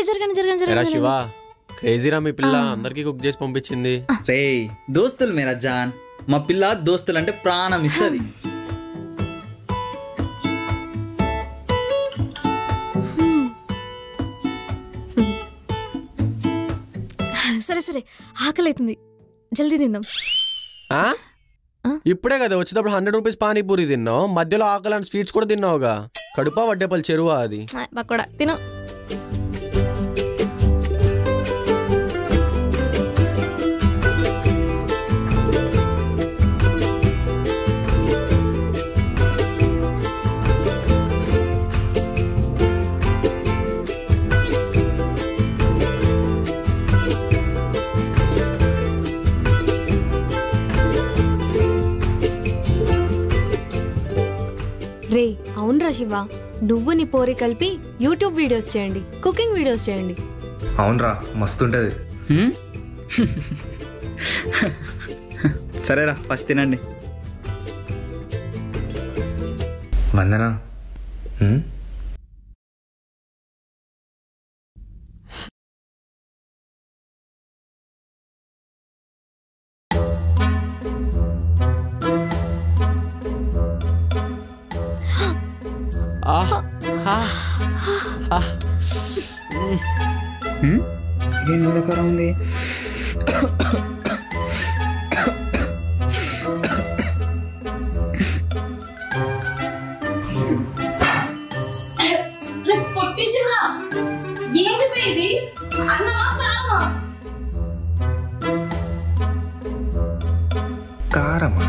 జరగండి జరగండి జరగండి. శివ క్రేజీరా మీ పిల్ల అందరికి కుక్ చేసి పంపించింది. రే దోస్తులు మేరా జాన్, మా పిల్ల దోస్తులు అంటే ప్రాణం ఇస్తుంది. సరే సరే ఆకలి అవుతుంది, జల్దీ తిందాం. ఇప్పుడే కదా వచ్చేటప్పుడు 100 రూపీస్ పానీపూరి తిన్నావు, మధ్యలో ఆకలి స్వీట్స్ కూడా తిన్నావుగా. కడుపా వడ్డేపల్లి చెరువా అది? పకోడా తిను. రే అవునరా శివ, నువ్వు నీ పోరి కలిపి యూట్యూబ్ వీడియోస్ చేయండి, కుకింగ్ వీడియోస్ చేయండి. అవునరా మస్తుంటది. సరేరా ఫస్ట్ తినండి. వందనా ఇదేం ఎందుకరా ఉంది? కారమా?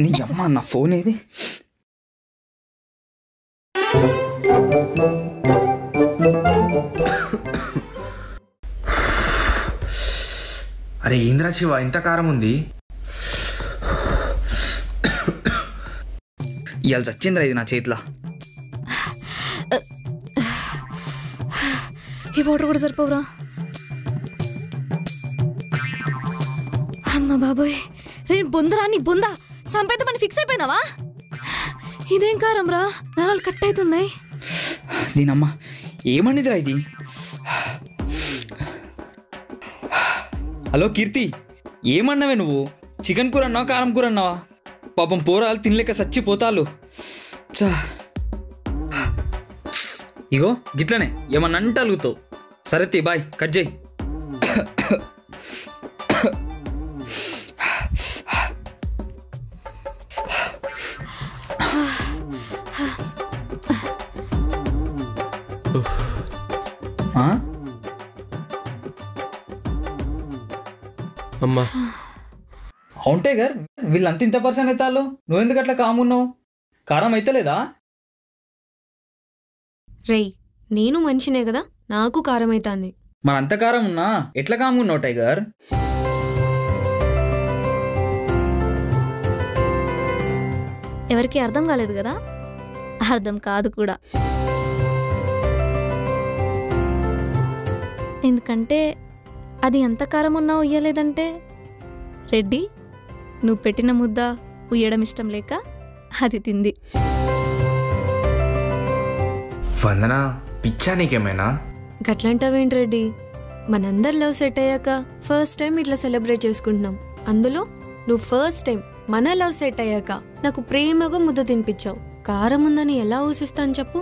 నీ అమ్మ నా ఫోన్ ఏది? అరే ఏంద్రా శివ ఇంత కారం ఉంది? ఇవాళ చచ్చిందిరా ఇది నా చేతిలో. ఈ వాటర్ కూడా సరిపోవురా. అమ్మ బాబోయ్, రే బొందరా నీ బొంద సంపేద్దామని ఫిక్స్ అయిపోయినావా? ఇదేం కారం రా, నరాలు కట్ అవుతున్నాయి. దీనమ్మ ఏమనిదిరా ఇది? హలో కీర్తి, ఏమన్నావే నువ్వు? చికెన్ కూర అన్నావా కారం కూర అన్నావా? పాపం పోరాలు తినలేక చచ్చిపోతాలు. చా ఇగో గిట్లనే ఏమన్నా అంటే అలుగుతావు. సరే బాయ్, కట్ చేయి. అమ్మా అవుంటే గారు వీళ్ళంత ఇంత పర్సన్ అవుతారు, నువ్వెందుకు అట్లా కామున్నావు? కారం అయితలేదా? రేయ్ నేను మనిషినే కదా, నాకు కారం అవుతుంది. మరి అంత కారం ఉన్నా ఎట్లా కామున్నావు టైగర్? ఎవరికి అర్థం కాలేదు కదా, అర్థం కాదు కూడా. ఎందుకంటే అది ఎంత కారం ఉన్నా ఉయ్యలేదంటే రెడ్డి నువ్వు పెట్టిన ముద్ద ఉయ్యడం ఇష్టం లేక అది తింది. వందనా పిచ్చా నీకేమైనా? గట్లంటావేంటి రెడ్డి, మనందరు లవ్ సెట్ అయ్యాక ఫస్ట్ టైం ఇట్లా సెలబ్రేట్ చేసుకుంటున్నాం. అందులో నువ్వు ఫస్ట్ టైం మన లవ్ సెట్ అయ్యాక నాకు ప్రేమగా ముద్ద తినిపించావు. కారం ఉందని ఎలా ఊసిస్తాను చెప్పు?